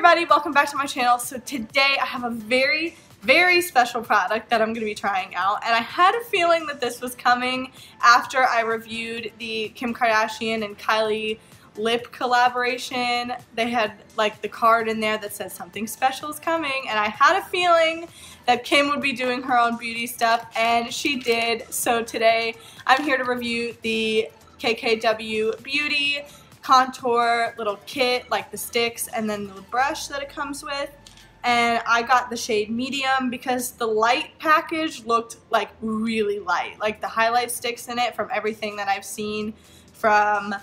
everybody, welcome back to my channel. So today I have a very special product that I'm going to be trying out, and I had a feeling that this was coming after I reviewed the Kim Kardashian and Kylie lip collaboration. They had like the card in there that says something special is coming, and I had a feeling that Kim would be doing her own beauty stuff, and she did. So today I'm here to review the KKW Beauty contour little kit, like the sticks and then the brush that it comes with. And I got the shade medium because the light package looked like really light, like the highlight sticks in it from everything that I've seen from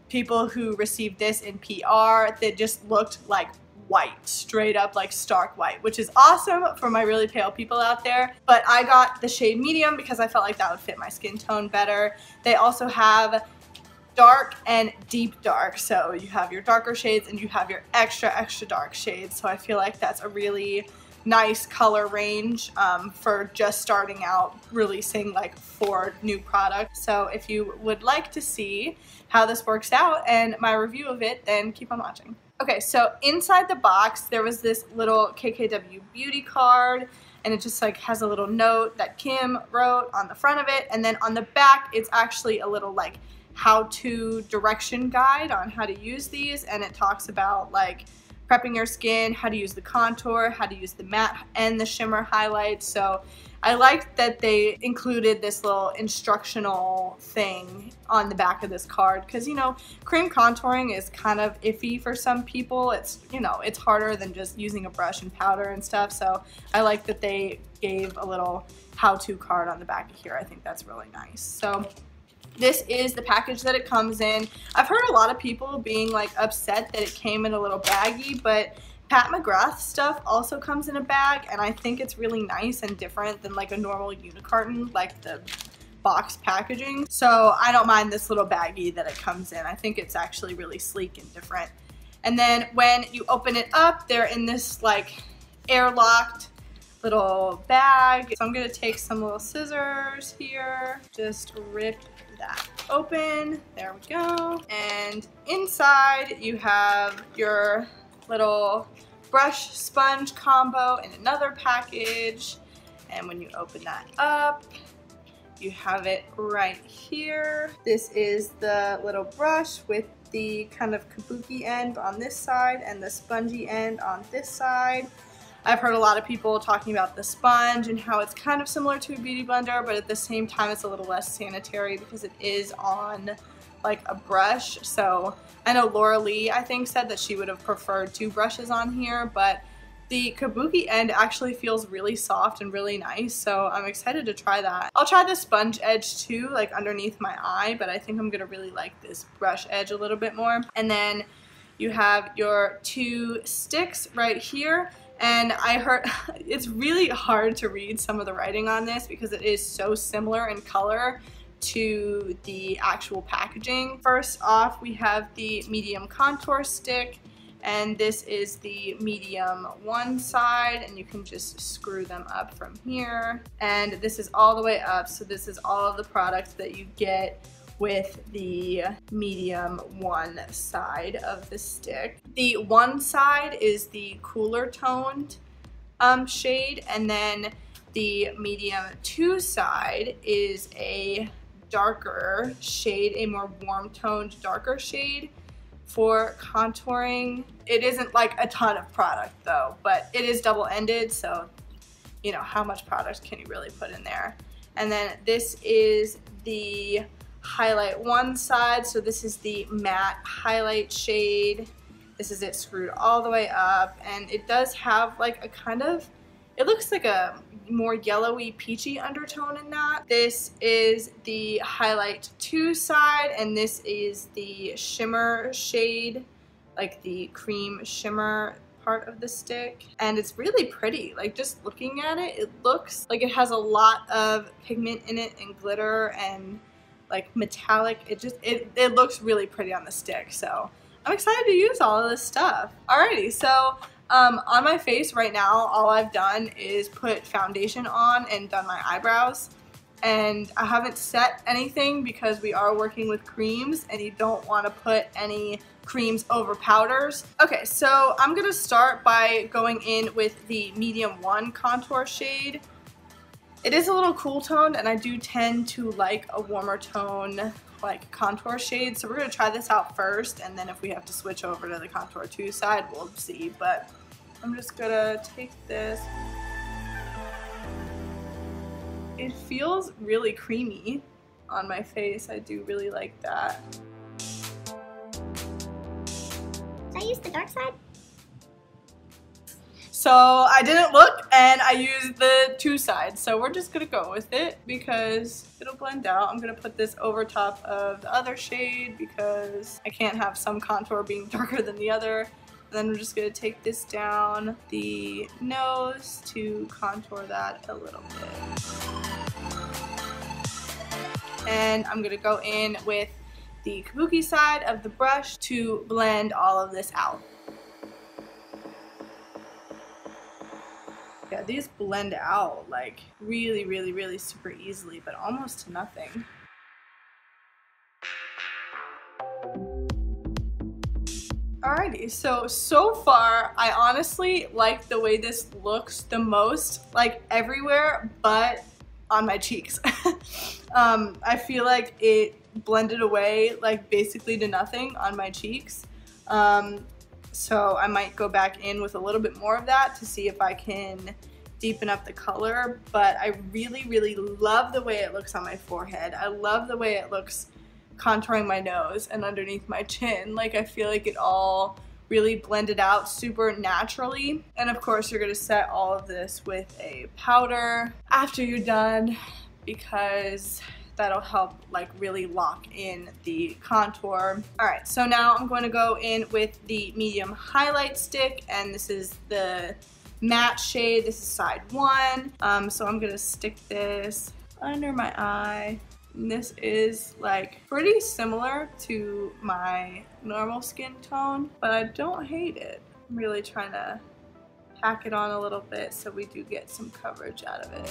people who received this in PR, that just looked like white, straight up like stark white, which is awesome for my really pale people out there. But I got the shade medium because I felt like that would fit my skin tone better. They also have dark and deep dark, so you have your darker shades and you have your extra dark shades, so I feel like that's a really nice color range for just starting out releasing like 4 new products. So if you would like to see how this works out and my review of it, then keep on watching. Okay, so inside the box there was this little KKW beauty card, and it just like has a little note that Kim wrote on the front of it, and then on the back it's actually a little like how-to direction guide on how to use these, and it talks about like prepping your skin, how to use the contour, how to use the matte and the shimmer highlights. So I liked that they included this little instructional thing on the back of this card, because you know, cream contouring is kind of iffy for some people. It's, you know, it's harder than just using a brush and powder and stuff, so I like that they gave a little how-to card on the back of here. I think that's really nice. So this is the package that it comes in. I've heard a lot of people being like upset that it came in a little baggy, but Pat McGrath stuff also comes in a bag, and I think it's really nice and different than like a normal unicarton, like the box packaging. So I don't mind this little baggie that it comes in. I think it's actually really sleek and different. And then when you open it up, they're in this like airlocked little bag. So I'm gonna take some little scissors here, just rip that open. There we go. And inside you have your little brush sponge combo in another package, and when you open that up you have it right here. This is the little brush with the kind of kabuki end on this side and the spongy end on this side. I've heard a lot of people talking about the sponge and how it's kind of similar to a beauty blender, but at the same time it's a little less sanitary because it is on like a brush. So I know Laura Lee, I think, said that she would have preferred 2 brushes on here, but the kabuki end actually feels really soft and really nice, so I'm excited to try that. I'll try the sponge edge too, like underneath my eye, but I think I'm gonna really like this brush edge a little bit more. And then you have your 2 sticks right here. And I heard it's really hard to read some of the writing on this because it is so similar in color to the actual packaging. First off, we have the medium contour stick, and this is the medium one side, and you can just screw them up from here. And this is all the way up, so this is all of the products that you get with the medium one side of the stick. The one side is the cooler toned shade, and then the medium 2 side is a darker shade, a more warm toned darker shade for contouring. It isn't like a ton of product though, but it is double-ended, so you know, how much product can you really put in there? And then this is the highlight one side, so this is the matte highlight shade. This is it screwed all the way up, and it does have like a kind of, it looks like a more yellowy peachy undertone in that. This is the highlight 2 side, and this is the shimmer shade, like the cream shimmer part of the stick, and it's really pretty. Like, just looking at it, it looks like it has a lot of pigment in it and glitter and like metallic. It looks really pretty on the stick, so I'm excited to use all of this stuff. Alrighty, so on my face right now, all I've done is put foundation on and done my eyebrows, and I haven't set anything because we are working with creams and you don't want to put any creams over powders. Okay, so I'm gonna start by going in with the medium 1 contour shade. It is a little cool toned, and I do tend to like a warmer tone like contour shade, so we're gonna try this out first, and then if we have to switch over to the contour 2 side, we'll see. But I'm just gonna take this. It feels really creamy on my face. I do really like that. Should I use the dark side? So I didn't look, and I used the 2 sides, so we're just gonna go with it because it'll blend out. I'm gonna put this over top of the other shade because I can't have some contour being darker than the other. And then we're just gonna take this down the nose to contour that a little bit. And I'm gonna go in with the kabuki side of the brush to blend all of this out. Yeah, these blend out like really, really, really super easily, but almost to nothing. Alrighty, so far I honestly like the way this looks the most, like everywhere but on my cheeks. I feel like it blended away like basically to nothing on my cheeks. So I might go back in with a little bit more of that to see if I can deepen up the color, but I really, really love the way it looks on my forehead. I love the way it looks contouring my nose and underneath my chin. Like I feel like it all really blended out super naturally. And of course you're gonna set all of this with a powder after you're done because that'll help like really lock in the contour. Alright, so now I'm going to go in with the medium highlight stick, and this is the matte shade. This is side 1. So I'm gonna stick this under my eye. And this is like pretty similar to my normal skin tone, but I don't hate it. I'm really trying to pack it on a little bit so we do get some coverage out of it.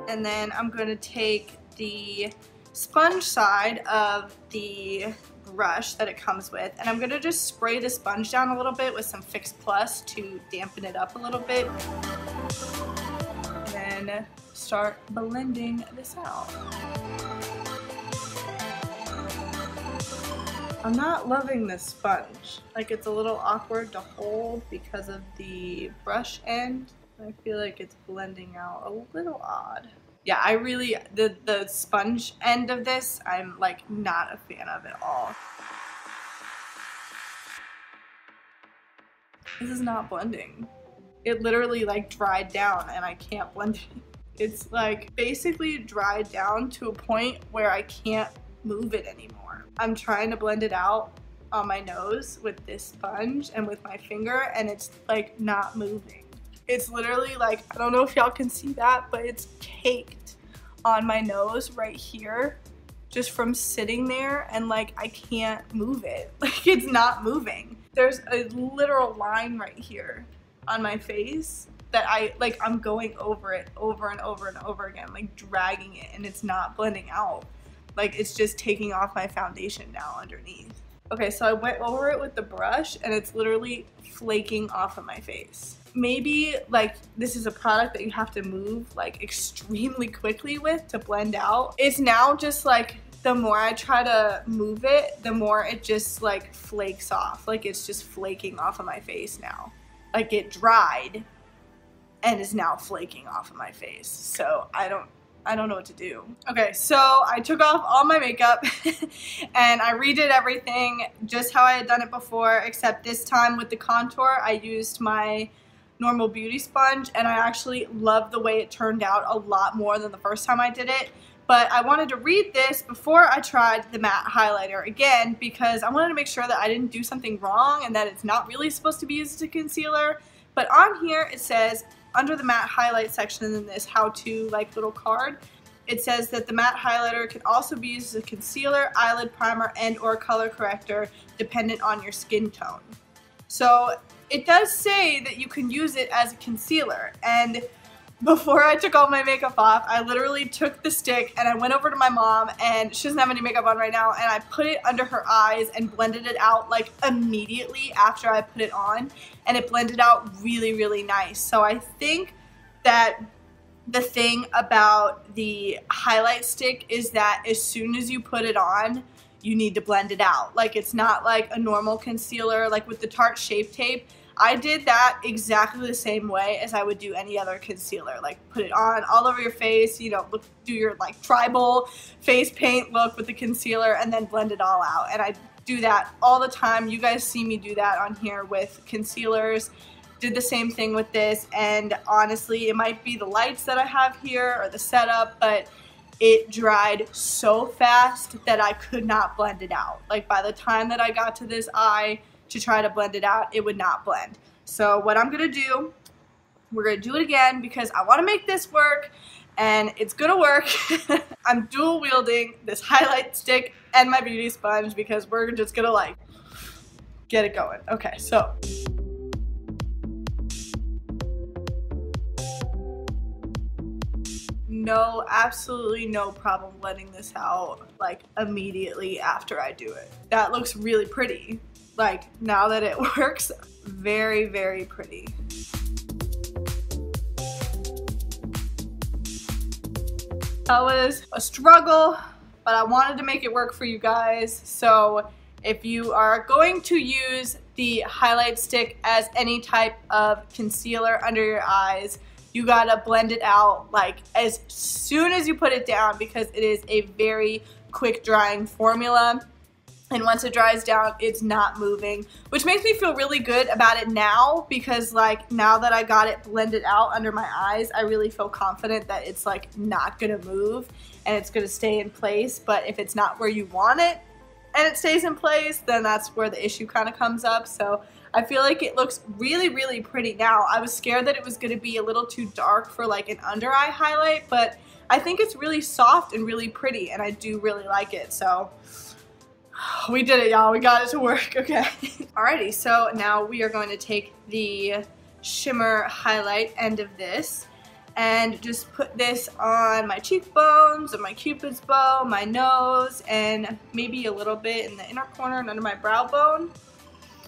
And then I'm going to take the sponge side of the brush that it comes with, and I'm going to just spray the sponge down a little bit with some Fix Plus to dampen it up a little bit. And then start blending this out. I'm not loving this sponge. Like it's a little awkward to hold because of the brush end. I feel like it's blending out a little odd. Yeah, I really, the sponge end of this, I'm like not a fan of at all. This is not blending. It literally like dried down and I can't blend it. It's like basically dried down to a point where I can't move it anymore. I'm trying to blend it out on my nose with this sponge and with my finger, and it's like not moving. It's literally like, I don't know if y'all can see that, but it's caked on my nose right here just from sitting there, and like I can't move it. Like it's not moving. There's a literal line right here on my face that I'm going over it over and over and over again, like dragging it, and it's not blending out. Like it's just taking off my foundation now underneath. Okay, so I went over it with the brush and it's literally flaking off of my face. Maybe like this is a product that you have to move like extremely quickly with to blend out. It's now just like the more I try to move it, the more it just like flakes off. Like it's just flaking off of my face now. Like it dried and is now flaking off of my face. So I don't know what to do. Okay, so I took off all my makeup and I redid everything just how I had done it before, except this time with the contour, I used my normal beauty sponge, and I actually love the way it turned out a lot more than the first time I did it. But I wanted to read this before I tried the matte highlighter again because I wanted to make sure that I didn't do something wrong and that it's not really supposed to be used as a concealer. But on here it says, under the matte highlight section in this how-to like little card, it says that the matte highlighter can also be used as a concealer, eyelid primer, and or color corrector dependent on your skin tone. So it does say that you can use it as a concealer, and before I took all my makeup off, I literally took the stick and I went over to my mom, and she doesn't have any makeup on right now, and I put it under her eyes and blended it out like immediately after I put it on, and it blended out really, really nice. So I think that the thing about the highlight stick is that as soon as you put it on, you need to blend it out. Like, it's not like a normal concealer. Like with the Tarte Shape Tape, I did that exactly the same way as I would do any other concealer. Like, put it on all over your face, you know, do your like tribal face paint look with the concealer and then blend it all out. And I do that all the time. You guys see me do that on here with concealers. Did the same thing with this, and honestly, it might be the lights that I have here or the setup, but it dried so fast that I could not blend it out. Like, by the time that I got to this eye to try to blend it out, it would not blend. So what I'm gonna do, we're gonna do it again because I want to make this work, and it's gonna work. I'm dual wielding this highlight stick and my beauty sponge because we're just gonna like get it going. Okay, so no, absolutely no problem blending this out like immediately after I do it. That looks really pretty. Like, now that it works, very, very pretty. That was a struggle, but I wanted to make it work for you guys. So if you are going to use the highlight stick as any type of concealer under your eyes, you gotta blend it out like as soon as you put it down because it is a very quick drying formula. And once it dries down, it's not moving, which makes me feel really good about it now because like now that I got it blended out under my eyes, I really feel confident that it's like not gonna move and it's gonna stay in place. But if it's not where you want it and it stays in place, then that's where the issue kind of comes up. So I feel like it looks really, really pretty now. I was scared that it was gonna be a little too dark for like an under eye highlight, but I think it's really soft and really pretty and I do really like it. So we did it, y'all. We got it to work. Okay. Alrighty, so now we are going to take the shimmer highlight end of this and just put this on my cheekbones and my cupid's bow, my nose, and maybe a little bit in the inner corner and under my brow bone.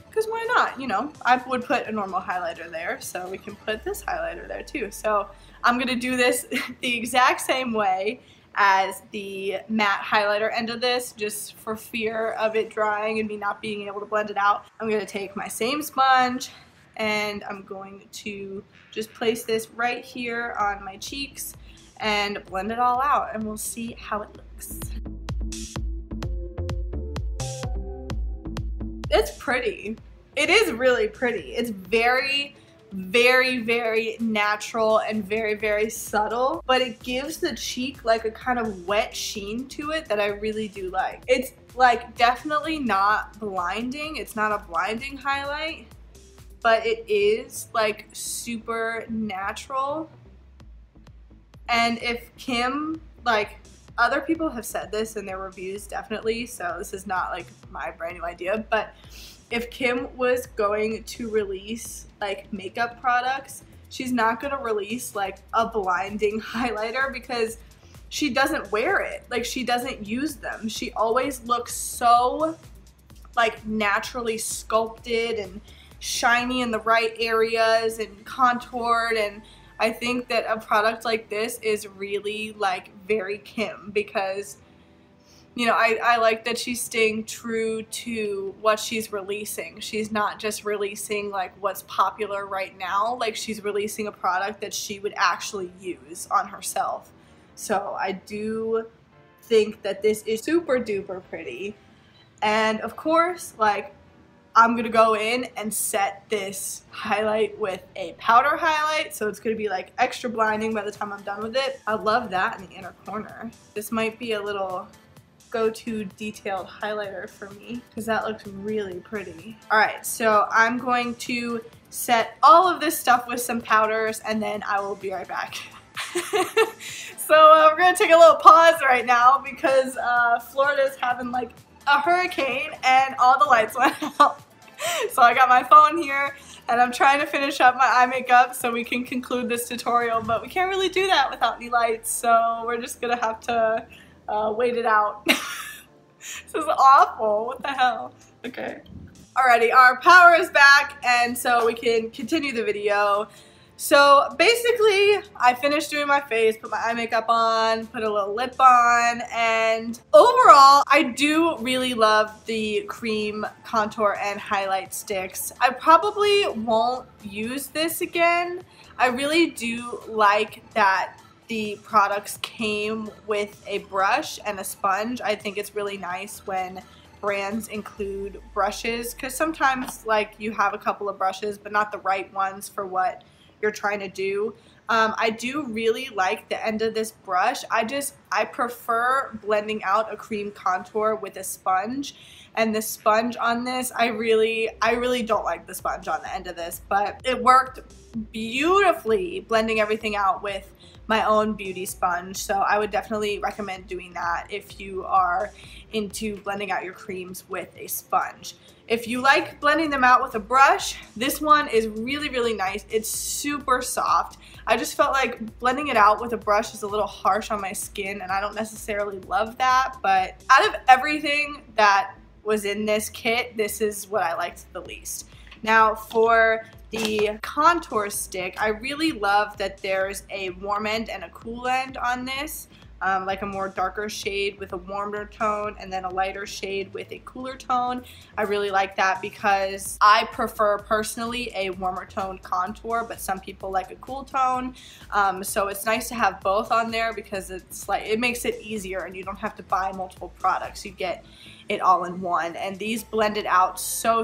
Because why not? You know, I would put a normal highlighter there, so we can put this highlighter there too. So I'm going to do this the exact same way as the matte highlighter end of this, just for fear of it drying and me not being able to blend it out. I'm going to take my same sponge and I'm going to just place this right here on my cheeks and blend it all out, and we'll see how it looks. It's pretty. It is really pretty. It's very, very, very natural and very, very subtle, but it gives the cheek like a kind of wet sheen to it that I really do like. It's like definitely not blinding. It's not a blinding highlight, but it is like super natural. And if Kim, like, other people have said this in their reviews definitely, so this is not like my brand new idea, but if Kim was going to release like makeup products, she's not gonna release like a blinding highlighter because she doesn't wear it. Like, she doesn't use them. She always looks so like naturally sculpted and shiny in the right areas and contoured, and I think that a product like this is really like very Kim because, you know, I like that she's staying true to what she's releasing. She's not just releasing like what's popular right now. Like, she's releasing a product that she would actually use on herself. So I do think that this is super duper pretty. And of course, like, I'm gonna go in and set this highlight with a powder highlight, so it's gonna be like extra blinding by the time I'm done with it. I love that in the inner corner. This might be a little go-to detailed highlighter for me because that looks really pretty. All right, so I'm going to set all of this stuff with some powders and then I will be right back. So we're gonna take a little pause right now because Florida's having like a hurricane and all the lights went out. So I got my phone here And I'm trying to finish up my eye makeup so we can conclude this tutorial, but we can't really do that without any lights, so we're just gonna have to wait it out. This is awful. What the hell? Okay. Alrighty, our power is back, and so we can continue the video. So basically, I finished doing my face, put my eye makeup on, put a little lip on, and overall, I do really love the cream contour and highlight sticks. I probably won't use this again. I really do like that the products came with a brush and a sponge. I think it's really nice when brands include brushes, because sometimes like you have a couple of brushes but not the right ones for what you're trying to do. I do really like the end of this brush. I prefer blending out a cream contour with a sponge, and the sponge on this, I really don't like the sponge on the end of this, but it worked beautifully blending everything out with my own beauty sponge. So I would definitely recommend doing that if you are into blending out your creams with a sponge. If you like blending them out with a brush, this one is really nice. It's super soft. I just felt like blending it out with a brush is a little harsh on my skin, and I don't necessarily love that, but out of everything that was in this kit, this is what I liked the least. Now for the contour stick, I really love that there's a warm end and a cool end on this. Like a more darker shade with a warmer tone and then a lighter shade with a cooler tone. I really like that because I prefer personally a warmer tone contour, but some people like a cool tone. So it's nice to have both on there because it's like, it makes it easier and you don't have to buy multiple products. You get it all in one, and these blended out so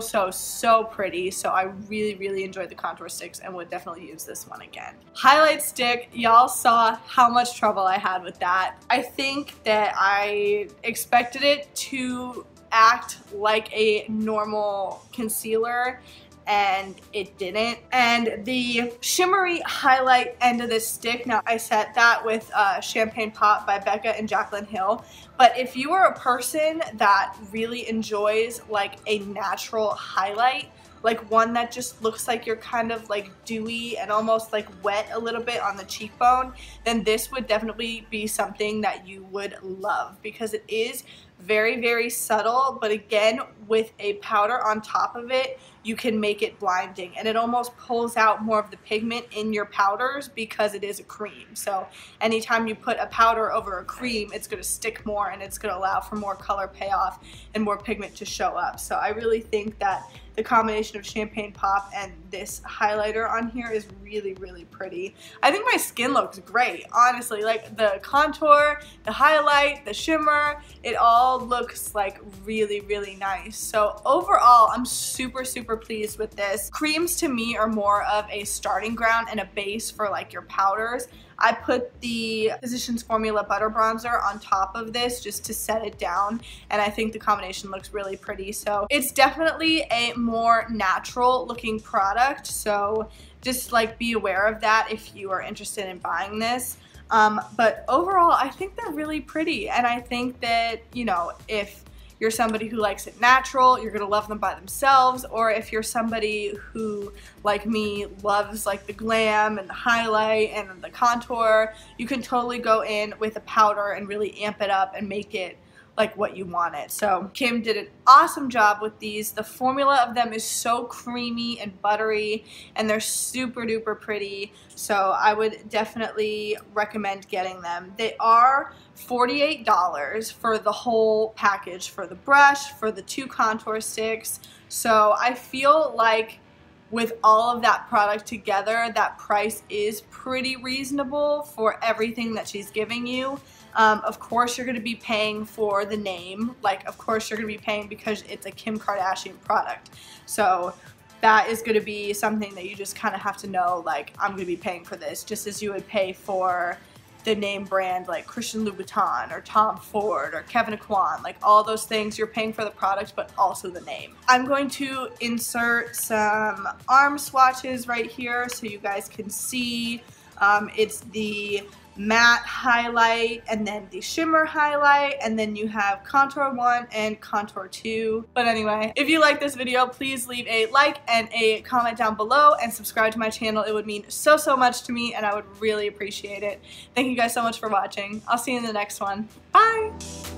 pretty. So I really enjoyed the contour sticks and would definitely use this one again. Highlight stick, y'all saw how much trouble I had with that. I think that I expected it to act like a normal concealer, and it didn't. And the shimmery highlight end of this stick, now I set that with Champagne Pop by Becca and Jaclyn Hill, but if you are a person that really enjoys like a natural highlight, like one that just looks like you're kind of like dewy and almost like wet a little bit on the cheekbone, then this would definitely be something that you would love because it is very subtle, but again, with a powder on top of it, you can make it blinding, and it almost pulls out more of the pigment in your powders because it is a cream. So anytime you put a powder over a cream, it's going to stick more and it's going to allow for more color payoff and more pigment to show up. So I really think that the combination of Champagne Pop and this highlighter on here is really pretty. I think my skin looks great, honestly. Like the contour, the highlight, the shimmer, it all looks like really nice. So overall, I'm super pleased with this. Creams to me are more of a starting ground and a base for like your powders. I put the Physicians Formula Butter Bronzer on top of this just to set it down, and I think the combination looks really pretty. So it's definitely a more natural looking product, so just like be aware of that if you are interested in buying this. But overall, I think they're really pretty, and I think that, you know, if you're somebody who likes it natural, you're gonna love them by themselves, or if you're somebody who, like me, loves like the glam and the highlight and the contour, you can totally go in with a powder and really amp it up and make it like what you want it. So Kim did an awesome job with these. The formula of them is so creamy and buttery, and they're super duper pretty. So I would definitely recommend getting them. They are $48 for the whole package, for the brush, for the 2 contour sticks. So I feel like with all of that product together, that price is pretty reasonable for everything that she's giving you. Of course you're going to be paying for the name, like of course you're going to be paying because it's a Kim Kardashian product. So that is going to be something that you just kind of have to know, like I'm going to be paying for this, just as you would pay for the name brand like Christian Louboutin or Tom Ford or Kevin Aucoin. Like all those things, you're paying for the product but also the name. I'm going to insert some arm swatches right here so you guys can see. It's the matte highlight, and then the shimmer highlight, and then you have contour 1 and contour 2. But anyway, if you like this video, please leave a like and a comment down below and subscribe to my channel. It would mean so much to me and I would really appreciate it. Thank you guys so much for watching. I'll see you in the next one. Bye!